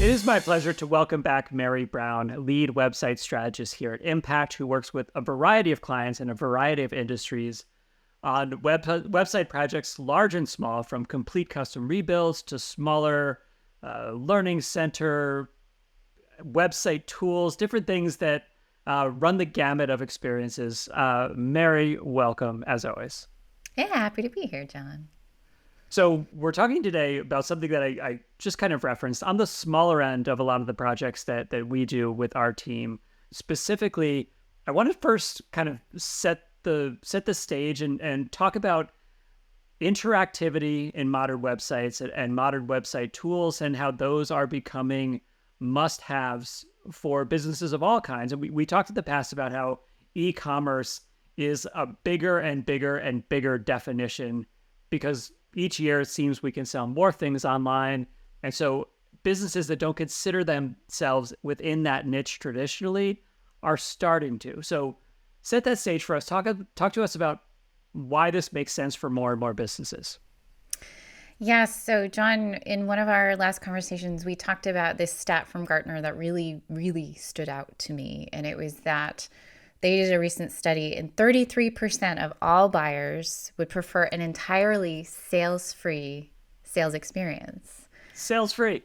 It is my pleasure to welcome back Mary Brown, lead website strategist here at Impact, who works with a variety of clients in a variety of industries on website projects large and small, from complete custom rebuilds to smaller learning center website tools, different things that run the gamut of experiences. Mary, welcome as always. Yeah, happy to be here, John. So we're talking today about something that I just kind of referenced on the smaller end of a lot of the projects that we do with our team. Specifically, I want to first kind of set the stage and talk about interactivity in modern websites and modern website tools and how those are becoming must-haves for businesses of all kinds. And we talked in the past about how e-commerce is a bigger and bigger and bigger definition because each year it seems we can sell more things online. And so businesses that don't consider themselves within that niche traditionally are starting to. So set that stage for us. Talk to us about why this makes sense for more and more businesses. Yes, so John, in one of our last conversations, we talked about this stat from Gartner that really, really stood out to me. And it was that they did a recent study, and 33% of all buyers would prefer an entirely sales-free sales experience. Sales free.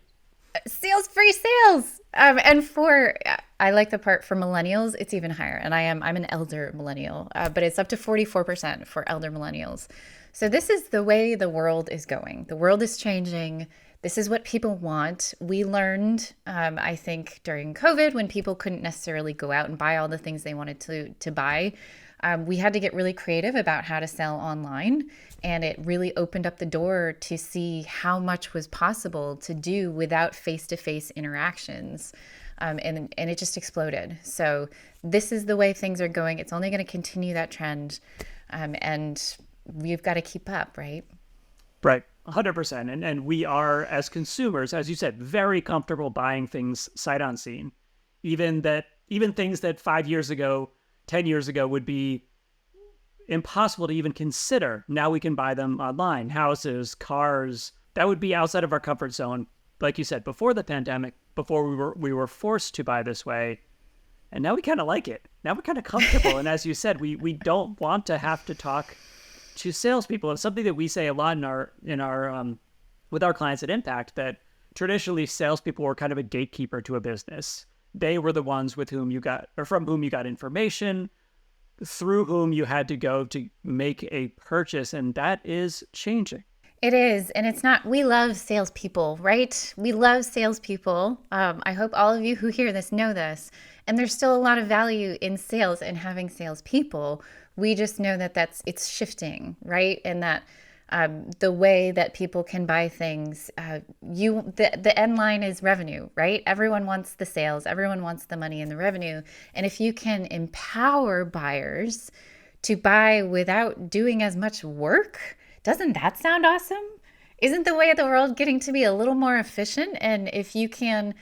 Sales-free sales. And for I like the part for millennials, it's even higher. And I'm an elder millennial, but it's up to 44% for elder millennials. So this is the way the world is going. The world is changing. This is what people want. We learned, I think, during COVID, when people couldn't necessarily go out and buy all the things they wanted to buy. We had to get really creative about how to sell online, and it really opened up the door to see how much was possible to do without face-to-face interactions. And it just exploded. So this is the way things are going. It's only going to continue that trend, and we've got to keep up, right? Right. 100%. And we are, as consumers, as you said, very comfortable buying things sight unseen. Even things that 5 years ago, 10 years ago would be impossible to even consider. Now we can buy them online. Houses, cars, that would be outside of our comfort zone. Like you said, before the pandemic, before we were forced to buy this way. And now we kind of like it. Now we're kind of comfortable. And as you said, we don't want to have to talk to salespeople. It's something that we say a lot in our with our clients at Impact, that traditionally salespeople were kind of a gatekeeper to a business. They were the ones with whom you got, or from whom you got information, through whom you had to go to make a purchase, and that is changing. It is. And it's not, we love salespeople, right? We love salespeople. I hope all of you who hear this know this. And there's still a lot of value in sales and having salespeople. We just know that it's shifting, right? And that the way that people can buy things, the end line is revenue, right? Everyone wants the sales, everyone wants the money and the revenue. And if you can empower buyers to buy without doing as much work, doesn't that sound awesome? Isn't the way of the world getting to be a little more efficient? And if you can,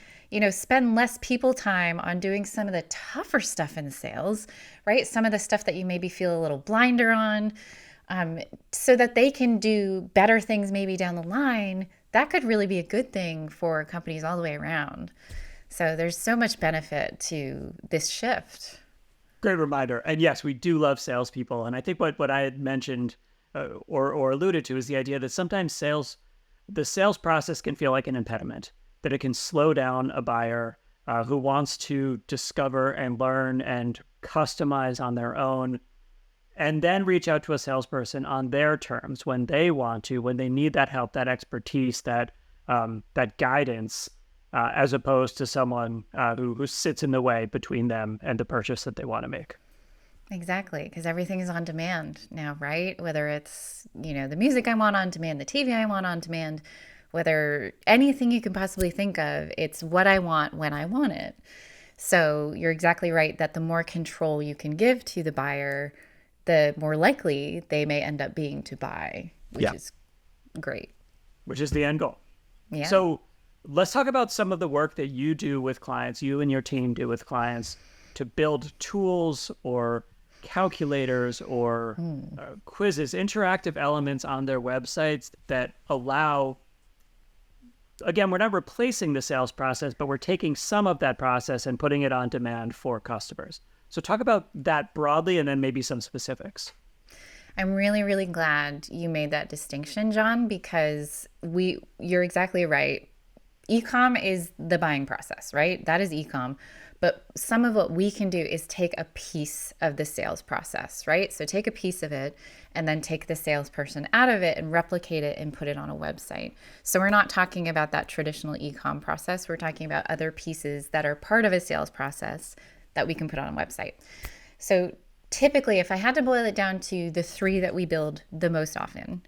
spend less people time on doing some of the tougher stuff in sales, right? Some of the stuff that you maybe feel a little blinder on, so that they can do better things maybe down the line, that could really be a good thing for companies all the way around. So there's so much benefit to this shift. Great reminder. And yes, we do love salespeople. And I think what I had mentioned or alluded to is the idea that sometimes the sales process can feel like an impediment, that it can slow down a buyer who wants to discover and learn and customize on their own, and then reach out to a salesperson on their terms when they want to, when they need that help, that expertise, that guidance, as opposed to someone who sits in the way between them and the purchase that they want to make. Exactly, because everything is on demand now, right? Whether it's, the music I want on demand, the TV I want on demand, whether anything you can possibly think of, it's what I want when I want it. So you're exactly right that the more control you can give to the buyer, the more likely they may end up being to buy, which Yeah, is great. which is the end goal. Yeah. So let's talk about some of the work that you do with clients, you and your team do with clients, to build tools or calculators or quizzes, interactive elements on their websites that allow again, we're not replacing the sales process, but we're taking some of that process and putting it on demand for customers. So talk about that broadly and then maybe some specifics. I'm really, really glad you made that distinction, John, because you're exactly right. Ecom is the buying process, right? That is ecom. But some of what we can do is take a piece of the sales process, right? So take a piece of it and then take the salesperson out of it and replicate it and put it on a website. So we're not talking about that traditional ecom process. We're talking about other pieces that are part of a sales process that we can put on a website. So typically, if I had to boil it down to the three that we build the most often,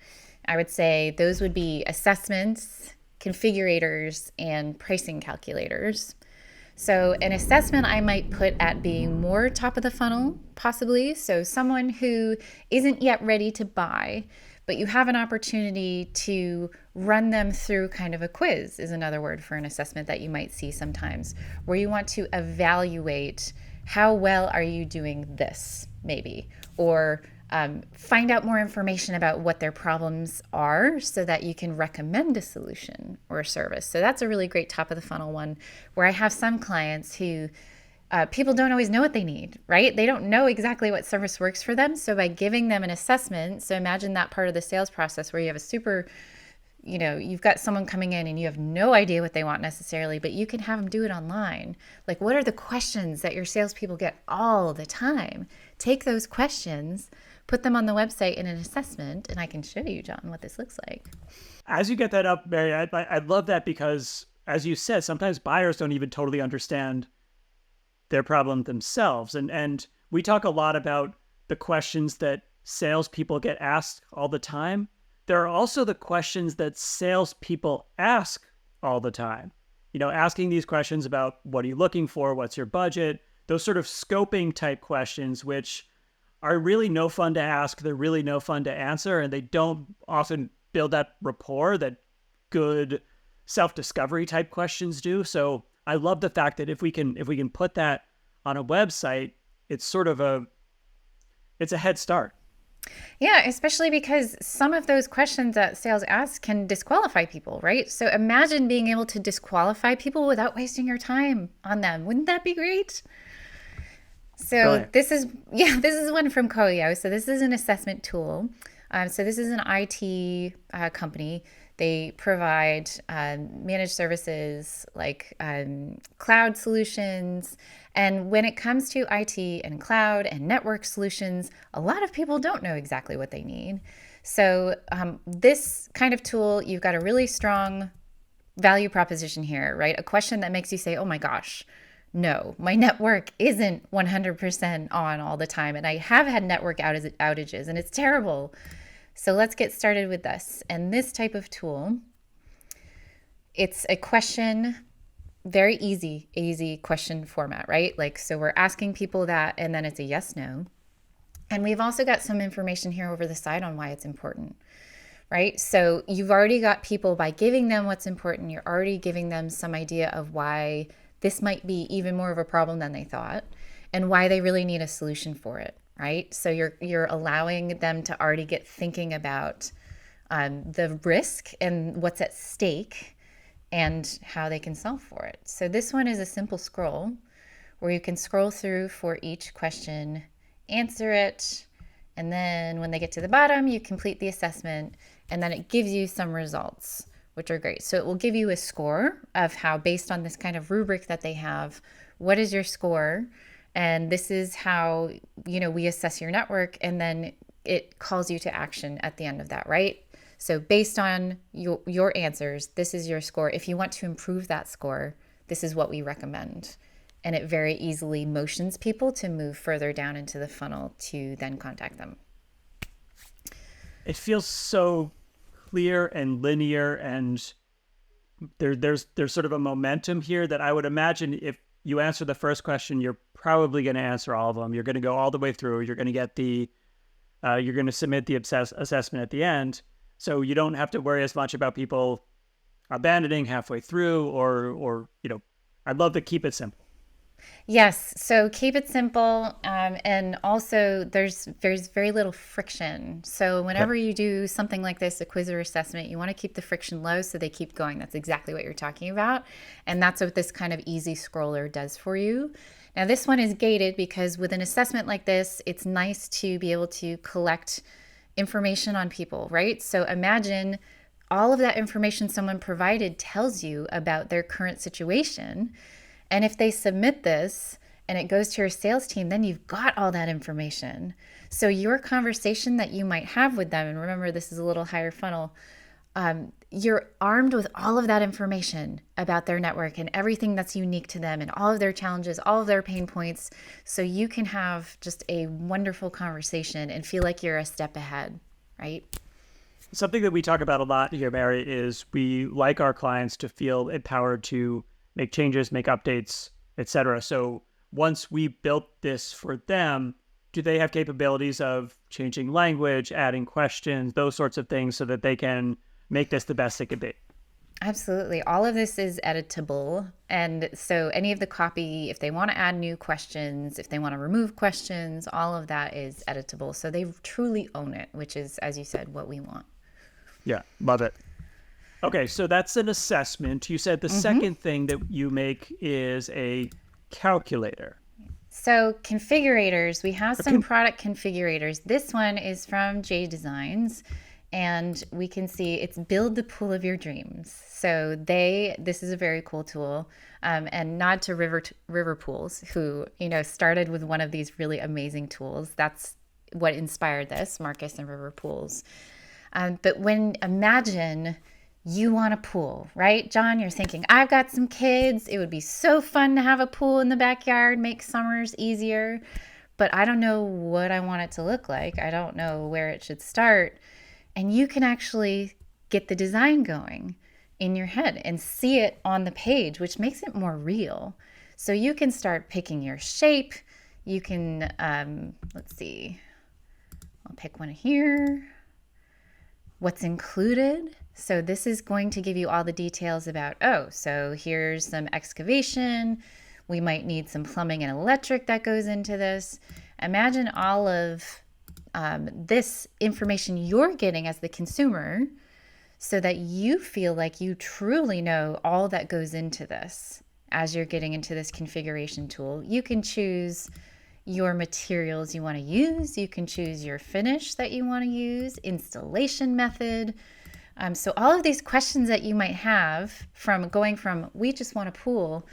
I would say those would be assessments, configurators, and pricing calculators. So an assessment I might put at being more top of the funnel, possibly. So someone who isn't yet ready to buy, but you have an opportunity to run them through kind of a quiz is another word for an assessment that you might see sometimes, where you want to evaluate how well are you doing this, maybe, or find out more information about what their problems are so that you can recommend a solution or a service. So that's a really great top of the funnel one, where I have some clients who people don't always know what they need, right? They don't know exactly what service works for them. So by giving them an assessment, so imagine that part of the sales process where you have a super, you've got someone coming in and you have no idea what they want necessarily, but you can have them do it online. Like, what are the questions that your salespeople get all the time? Take those questions, put them on the website in an assessment, and I can show you, John, what this looks like. As you get that up, Mary, I love that because, as you said, sometimes buyers don't even totally understand their problem themselves. And we talk a lot about the questions that salespeople get asked all the time. There are also the questions that salespeople ask all the time. Asking these questions about what are you looking for, what's your budget, those sort of scoping type questions, which are really no fun to ask. They're really no fun to answer, and they don't often build that rapport that good self-discovery type questions do. So I love the fact that if we can put that on a website, it's sort of it's a head start. Yeah, especially because some of those questions that sales ask can disqualify people, right? So imagine being able to disqualify people without wasting your time on them. Wouldn't that be great? So Brilliant. this is one from Koyo. So this is an assessment tool. So this is an IT company. They provide managed services like cloud solutions. And when it comes to IT and cloud and network solutions, a lot of people don't know exactly what they need. So this kind of tool, you've got a really strong value proposition here, right? A question that makes you say, oh my gosh, no, my network isn't 100% on all the time. And I have had network outages and it's terrible. So let's get started with this. And this type of tool, it's a question, very easy question format, right? Like, so we're asking people that, and then it's a yes, no. And we've also got some information here over the side on why it's important, right? So you've already got people, by giving them what's important, you're already giving them some idea of why this might be even more of a problem than they thought and why they really need a solution for it, right? So you're allowing them to already get thinking about the risk and what's at stake and how they can solve for it. So this one is a simple scroll where you can scroll through for each question, answer it, and then when they get to the bottom, you complete the assessment, and then it gives you some results, which are great. So it will give you a score of how, based on this kind of rubric that they have, what is your score? And this is how, we assess your network, and then it calls you to action at the end of that, right? So based on your answers, this is your score. If you want to improve that score, this is what we recommend. And it very easily motions people to move further down into the funnel to then contact them. It feels so clear and linear, and there's sort of a momentum here that I would imagine if you answer the first question, you're probably going to answer all of them. You're going to go all the way through. You're going to get you're going to submit the assessment at the end. So you don't have to worry as much about people abandoning halfway through or I'd love to keep it simple. Yes, so keep it simple, and also there's very little friction. So Okay. whenever you do something like this, a quiz or assessment, you want to keep the friction low so they keep going. That's exactly what you're talking about, and that's what this kind of easy scroller does for you. Now this one is gated because with an assessment like this, it's nice to be able to collect information on people, right? So imagine all of that information someone provided tells you about their current situation. And if they submit this and it goes to your sales team, then you've got all that information. So your conversation that you might have with them, and remember, this is a little higher funnel, you're armed with all of that information about their network and everything that's unique to them and all of their challenges, all of their pain points. So you can have just a wonderful conversation and feel like you're a step ahead, right? Something that we talk about a lot here, Mary, is we like our clients to feel empowered to make changes, make updates, etc. So once we built this for them, do they have capabilities of changing language, adding questions, those sorts of things so that they can make this the best it could be? Absolutely. All of this is editable. And so, any of the copy, if they want to add new questions, if they want to remove questions, all of that is editable. So, they truly own it, which is, as you said, what we want. Yeah, love it. Okay, so that's an assessment. You said the second thing that you make is a calculator. So, configurators, we have some Okay. product configurators. This one is from J Designs, and we can see it's build the pool of your dreams. So, this is a very cool tool. And nod to River Pools, who, started with one of these really amazing tools. That's what inspired this, Marcus and River Pools. But when imagine you want a pool, right? John, you're thinking, I've got some kids. It would be so fun to have a pool in the backyard, make summers easier. But I don't know what I want it to look like. I don't know where it should start. And you can actually get the design going in your head and see it on the page, which makes it more real. So you can start picking your shape. You can, let's see, I'll pick one here. What's included. So this is going to give you all the details about, so here's some excavation. We might need some plumbing and electric that goes into this. Imagine all of this information you're getting as the consumer so that you feel like you truly know all that goes into this as you're getting into this configuration tool. You can choose your materials you want to use. You can choose your finish that you want to use, installation method. So all of these questions that you might have from going from we just want a pool,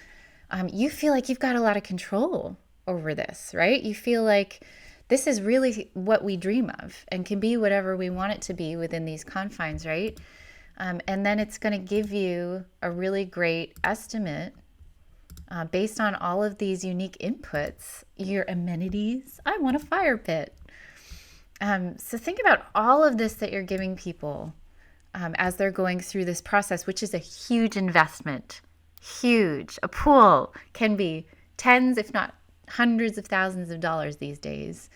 you feel like you've got a lot of control over this, right? You feel like this is really what we dream of and can be whatever we want it to be within these confines, right? And then it's going to give you a really great estimate based on all of these unique inputs, your amenities. I want a fire pit. So think about all of this that you're giving people as they're going through this process, which is a huge investment. Huge. A pool can be tens, if not hundreds of thousands of dollars these days.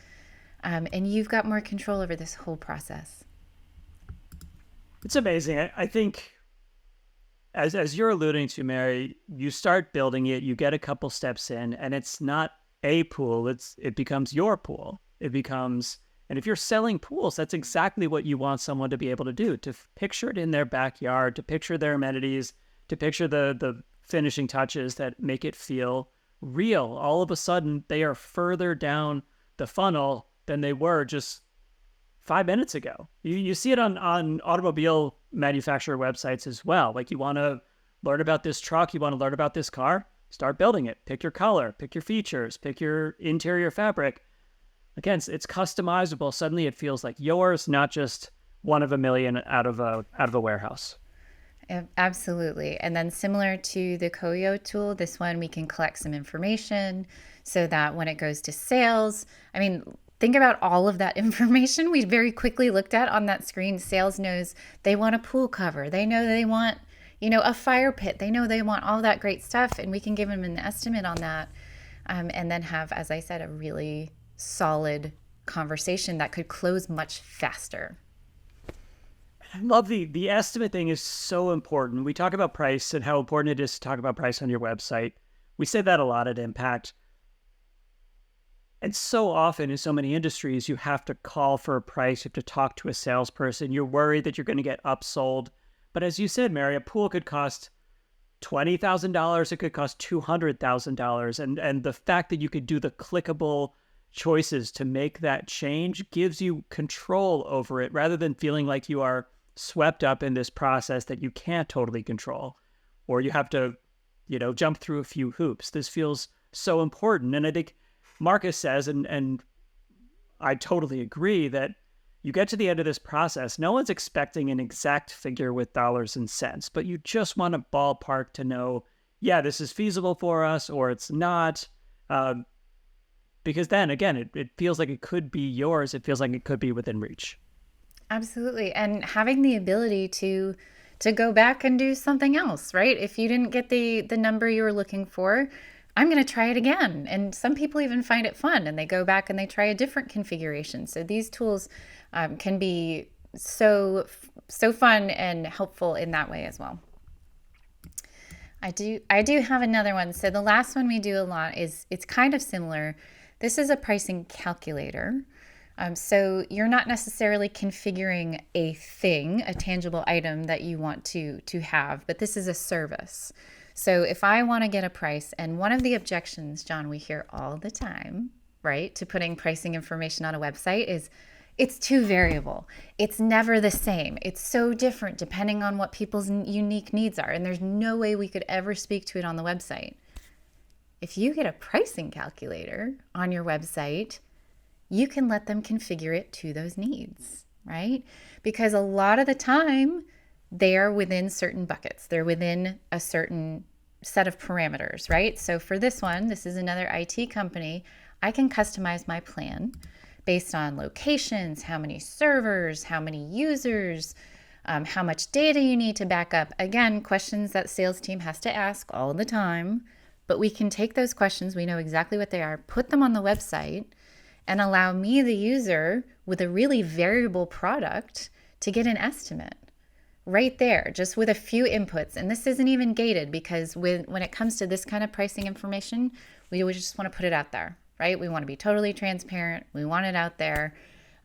And you've got more control over this whole process. It's amazing. I think as you're alluding to, Mary, you start building it, you get a couple steps in, and it's not a pool, it becomes your pool. It becomes, and if you're selling pools, that's exactly what you want someone to be able to do, to picture it in their backyard, to picture their amenities, to picture the finishing touches that make it feel real. All of a sudden, they are further down the funnel than they were just 5 minutes ago. You see it on automobile manufacturer websites as well. Like, you want to learn about this truck, you want to learn about this car, start building it. Pick your color, pick your features, pick your interior fabric. Again, it's customizable. Suddenly it feels like yours, not just one of a million out of a warehouse. Absolutely. And then similar to the Koyo tool, this one we can collect some information so that when it goes to sales, I mean, think about all of that information we very quickly looked at on that screen. Sales knows they want a pool cover. They know they want, a fire pit. They know they want all that great stuff, and we can give them an estimate on that, and then have, as I said, a really solid conversation that could close much faster. I love the estimate thing is so important. We talk about price and how important it is to talk about price on your website. We say that a lot at Impact. And so often in so many industries, you have to call for a price, you have to talk to a salesperson. You're worried that you're going to get upsold. But as you said, Mary, a pool could cost $20,000, it could cost $200,000. And the fact that you could do the clickable choices to make that change gives you control over it rather than feeling like you are swept up in this process that you can't totally control or you have to, jump through a few hoops. This feels so important. And I think Marcus says, and I totally agree, that you get to the end of this process, no one's expecting an exact figure with dollars and cents, but you just want a ballpark to know, yeah, this is feasible for us or it's not. Because then again, it feels like it could be yours. It feels like it could be within reach. Absolutely. And having the ability to go back and do something else, right? If you didn't get the number you were looking for, I'm going to try it again. And some people even find it fun and they go back and they try a different configuration. So these tools can be so fun and helpful in that way as well. I do have another one. So the last one we do a lot is it's kind of similar. This is a pricing calculator. So you're not necessarily configuring a thing, a tangible item that you want to have, but this is a service. So if I want to get a price, and one of the objections, John, we hear all the time, right, to putting pricing information on a website is it's too variable. It's never the same. It's so different depending on what people's unique needs are, and there's no way we could ever speak to it on the website. If you get a pricing calculator on your website, you can let them configure it to those needs, right? Because a lot of the time, they are within certain buckets. They're within a certain set of parameters, right? So for this one, this is another IT company. I can customize my plan based on locations, how many servers, how many users, how much data you need to back up. Again, questions that sales team has to ask all the time, but we can take those questions, we know exactly what they are, put them on the website, and allow me, the user, with a really variable product to get an estimate right there, just with a few inputs. And this isn't even gated because when it comes to this kind of pricing information, we would just want to put it out there, right? We want to be totally transparent. We want it out there.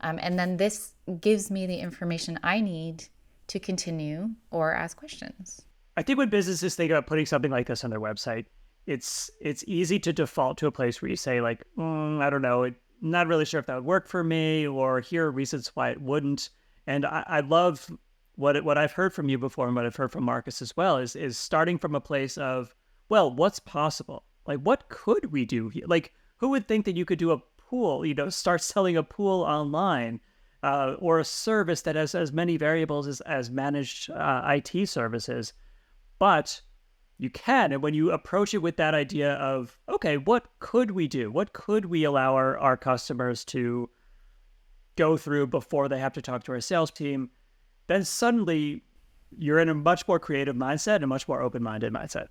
And then this gives me the information I need to continue or ask questions. I think when businesses think about putting something like this on their website, it's easy to default to a place where you say like, I don't know, not really sure if that would work for me, or here are reasons why it wouldn't. And I love what I've heard from you before and what I've heard from Marcus as well is starting from a place of, well, what's possible? Like, what could we do here? Like, who would think that you could do a pool, start selling a pool online or a service that has as many variables as managed IT services? But you can. And when you approach it with that idea of, okay, what could we do? What could we allow our customers to go through before they have to talk to our sales team? Then suddenly you're in a much more creative mindset and a much more open-minded mindset.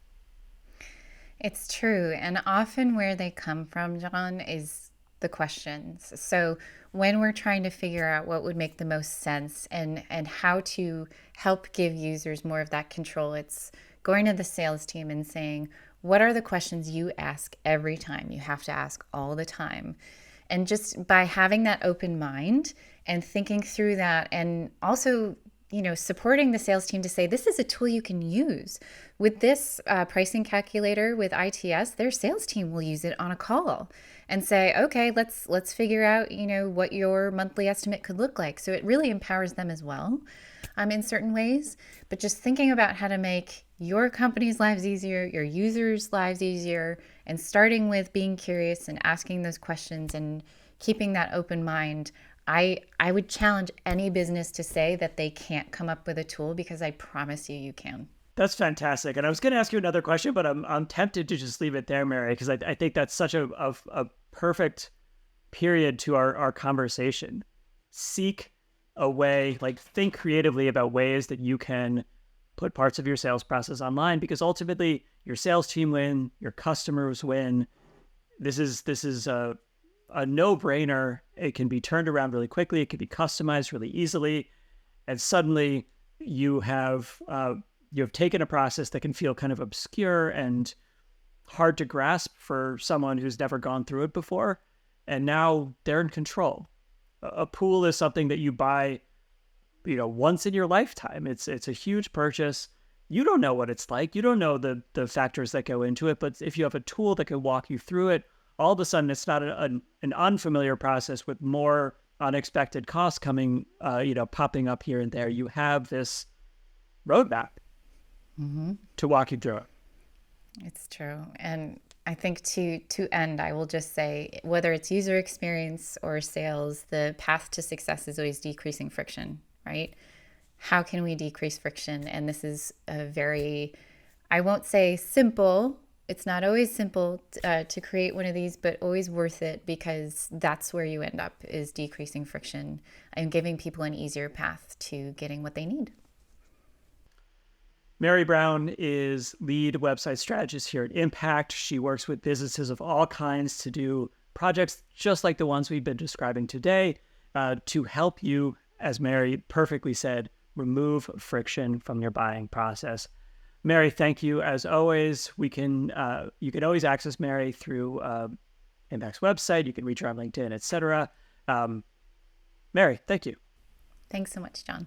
It's true. And often where they come from, John, is the questions. So when we're trying to figure out what would make the most sense and how to help give users more of that control, it's going to the sales team and saying, what are the questions you ask every time? You have to ask all the time. And just by having that open mind and thinking through that, and also, supporting the sales team to say, this is a tool you can use. With this pricing calculator with ITS, their sales team will use it on a call and say, okay, let's figure out, what your monthly estimate could look like. So it really empowers them as well in certain ways. But just thinking about how to make your company's lives easier, your users' lives easier, and starting with being curious and asking those questions and keeping that open mind, I would challenge any business to say that they can't come up with a tool, because I promise you can. That's fantastic. And I was going to ask you another question, but I'm tempted to just leave it there, Mary, because I think that's such a perfect period to our conversation. Seek a way, like think creatively about ways that you can put parts of your sales process online, because ultimately your sales team win, your customers win. This is a no-brainer. It can be turned around really quickly. It can be customized really easily. And suddenly you have taken a process that can feel kind of obscure and hard to grasp for someone who's never gone through it before. And now they're in control. A pool is something that you buy, once in your lifetime. It's a huge purchase. You don't know what it's like. You don't know the factors that go into it. But if you have a tool that can walk you through it, all of a sudden it's not an unfamiliar process with more unexpected costs coming, popping up here and there. You have this roadmap to walk you through it. It's true. And I think to end, I will just say, whether it's user experience or sales, the path to success is always decreasing friction, right? How can we decrease friction? And this is a very, I won't say simple. It's not always simple to create one of these, but always worth it, because that's where you end up, is decreasing friction and giving people an easier path to getting what they need. Mary Brown is lead website strategist here at Impact. She works with businesses of all kinds to do projects just like the ones we've been describing today, to help you, as Mary perfectly said, remove friction from your buying process. Mary, thank you. As always, you can always access Mary through Impact's website. You can reach her on LinkedIn, etc. Mary, thank you. Thanks so much, John.